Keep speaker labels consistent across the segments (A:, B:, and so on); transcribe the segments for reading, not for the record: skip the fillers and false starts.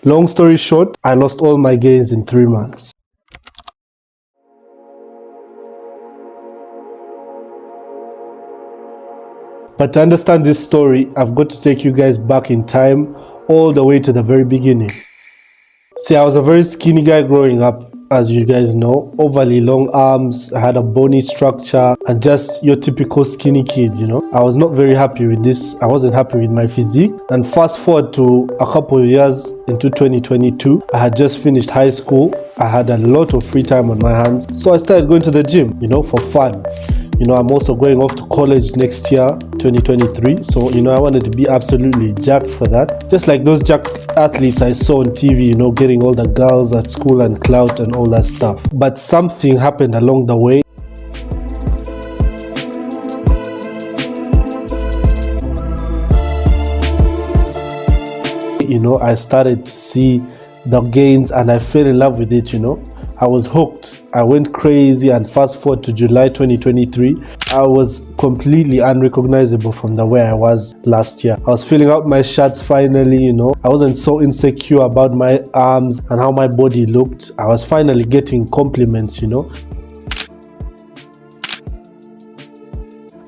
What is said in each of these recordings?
A: Long story short, I lost all my gains in 3 months. But to understand this story, I've got to take you guys back in time, all the way to the very beginning. See, I was a very skinny guy growing up, as you guys know. Overly long arms, I had a bony structure, and just your typical skinny kid, you know. I was not very happy with this. I wasn't happy with my physique. And fast forward to a couple of years into 2022, I had just finished high school. I had a lot of free time on my hands. So I started going to the gym, you know, for fun. You know, I'm also going off to college next year, 2023. So, you know, I wanted to be absolutely jacked for that. Just like those jacked athletes I saw on TV, you know, getting all the girls at school and clout and all that stuff. But something happened along the way. You know, I started to see the gains and I fell in love with it, you know. I was hooked. I went crazy, and fast forward to July 2023, I was completely unrecognizable from the way I was last year. I was filling out my shirts finally, you know. I wasn't so insecure about my arms and how my body looked. I was finally getting compliments, you know.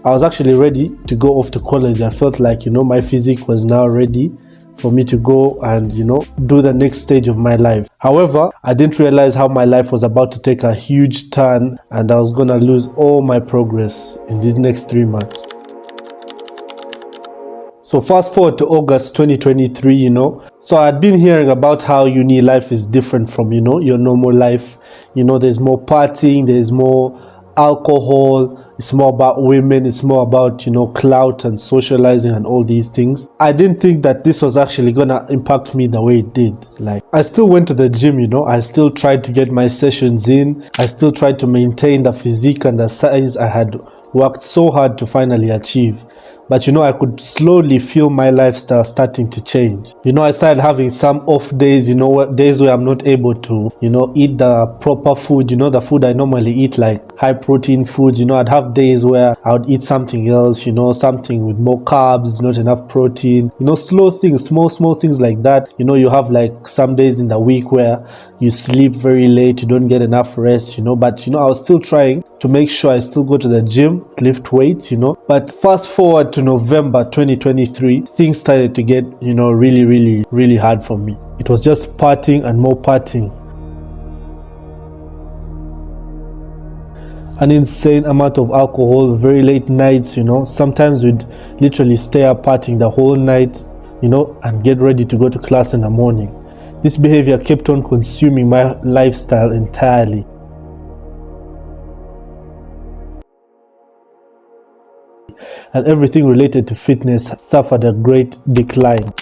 A: I was actually ready to go off to college. I felt like, you know, my physique was now ready for me to go and, you know, do the next stage of my life. However, I didn't realize how my life was about to take a huge turn and I was gonna lose all my progress in these next 3 months. So fast forward to August 2023, you know. So I'd been hearing about how uni life is different from, you know, your normal life. You know, there's more partying, there's more alcohol, it's more about women, it's more about, you know, clout and socializing and all these things. I didn't think that this was actually gonna impact me the way it did. Like, I still went to the gym, you know, I still tried to get my sessions in, I still tried to maintain the physique and the size I had worked so hard to finally achieve. But, you know, I could slowly feel my lifestyle starting to change. You know, I started having some off days, you know, days where I'm not able to, you know, eat the proper food, you know, the food I normally eat, like high protein foods. You know, I'd have days where I would eat something else, you know, something with more carbs, not enough protein, you know, slow things, small things like that. You know, you have like some days in the week where you sleep very late, you don't get enough rest, you know, but, you know, I was still trying to make sure I still go to the gym, lift weights, you know. But fast forward to November 2023, things started to get, you know, really hard for me. It was just partying and more partying. An insane amount of alcohol, very late nights, you know. Sometimes we'd literally stay up partying the whole night, you know, and get ready to go to class in the morning. This behavior kept on consuming my lifestyle entirely. And everything related to fitness suffered a great decline.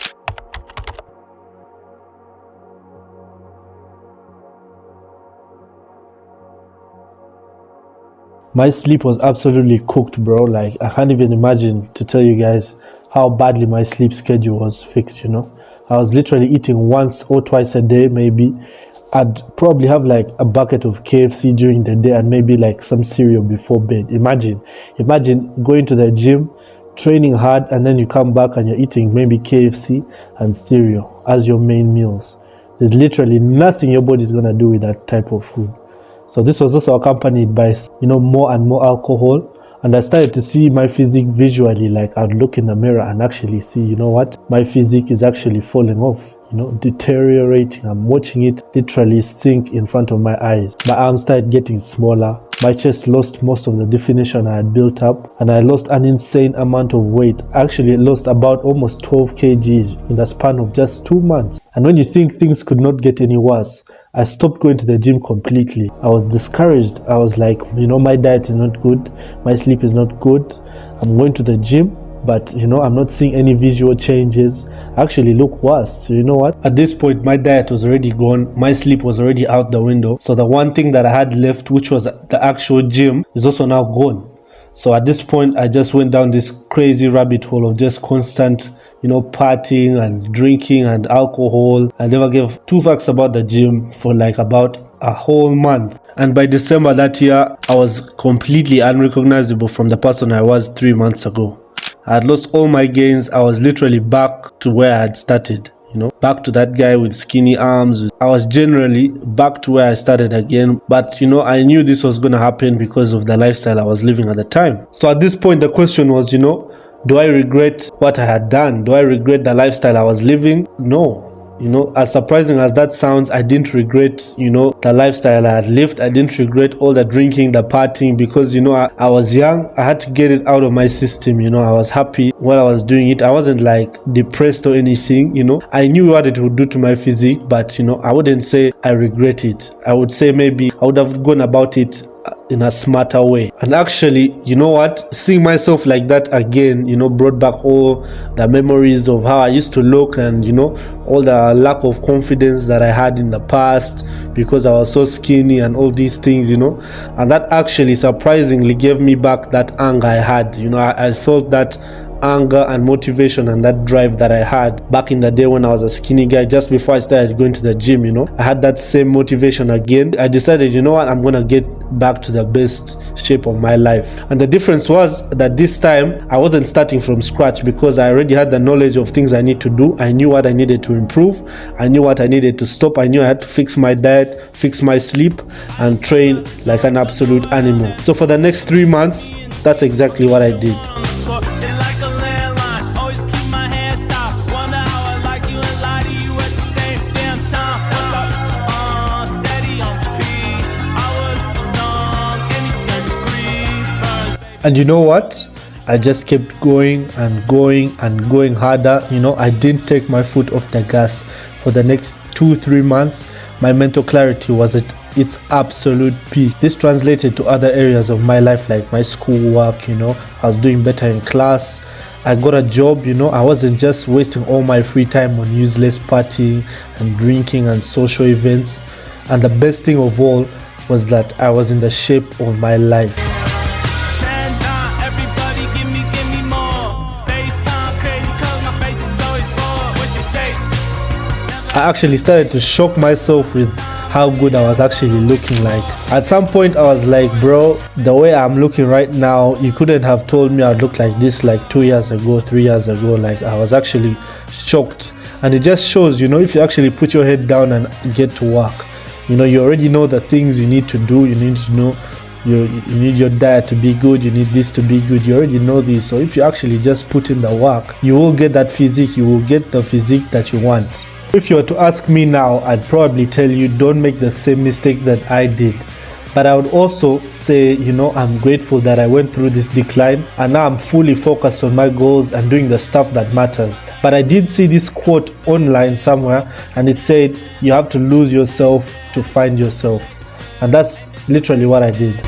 A: My sleep was absolutely cooked, bro. Like, I can't even imagine to tell you guys how badly my sleep schedule was fixed, you know. I was literally eating once or twice a day, maybe. I'd probably have like a bucket of KFC during the day and maybe like some cereal before bed. Imagine going to the gym, training hard, and then you come back and you're eating maybe KFC and cereal as your main meals. There's literally nothing your body's gonna do with that type of food. So this was also accompanied by, you know, more and more alcohol. And I started to see my physique visually. Like, I'd look in the mirror and actually see, you know what, my physique is actually falling off, you know, deteriorating. I'm watching it literally sink in front of my eyes. My arms started getting smaller. My chest lost most of the definition I had built up, and I lost an insane amount of weight. I actually lost about almost 12 kgs in the span of just 2 months. And when you think things could not get any worse, I stopped going to the gym completely. I was discouraged. I was like, you know, my diet is not good, my sleep is not good. I'm going to the gym, but, you know, I'm not seeing any visual changes. I actually look worse. So you know what? At this point, my diet was already gone. My sleep was already out the window. So the one thing that I had left, which was the actual gym, is also now gone. So at this point, I just went down this crazy rabbit hole of just constant, you know, partying and drinking and alcohol. I never gave two fucks about the gym for like about a whole month. And by December that year, I was completely unrecognizable from the person I was 3 months ago. I had lost all my gains. I was literally back to where I had started. back to that guy with skinny arms. I was generally back to where I started again. But I knew this was going to happen because of the lifestyle I was living at the time. So at this point, the question was, do I regret what I had done? Do I regret the lifestyle I was living? No. As surprising as that sounds, I didn't regret, the lifestyle I had lived. I didn't regret all the drinking, the partying, because, I was young. I had to get it out of my system. I was happy while I was doing it. I wasn't like depressed or anything, I knew what it would do to my physique, but, I wouldn't say I regret it. I would say maybe I would have gone about it in a smarter way. And actually, seeing myself like that again, brought back all the memories of how I used to look, and all the lack of confidence that I had in the past because I was so skinny and all these things, and that actually surprisingly gave me back that anger I had. I felt that anger and motivation and that drive that I had back in the day when I was a skinny guy, just before I started going to the gym. I had that same motivation again. I decided, I'm gonna get back to the best shape of my life. And the difference was that this time I wasn't starting from scratch, because I already had the knowledge of things I need to do. I knew what I needed to improve. I knew what I needed to stop. I knew I had to fix my diet, fix my sleep, and train like an absolute animal. So for the next 3 months, that's exactly what I did. And you know what? I just kept going and going and going harder. I didn't take my foot off the gas. For the next 2-3 months, my mental clarity was at its absolute peak. This translated to other areas of my life, like my schoolwork. I was doing better in class. I got a job. I wasn't just wasting all my free time on useless partying and drinking and social events. And the best thing of all was that I was in the shape of my life. I actually started to shock myself with how good I was actually looking like. At some point I was like, bro, the way I'm looking right now, you couldn't have told me I'd look like this like 2 years ago, 3 years ago. Like, I was actually shocked. And it just shows, if you actually put your head down and get to work, you already know the things you need to do. You need to know you need your diet to be good, you need this to be good. You already know this. So if you actually just put in the work, you will get that physique. You will get the physique that you want. If you were to ask me now, I'd probably tell you don't make the same mistakes that I did. But I would also say, I'm grateful that I went through this decline, and now I'm fully focused on my goals and doing the stuff that matters. But I did see this quote online somewhere, and it said, you have to lose yourself to find yourself. And that's literally what I did.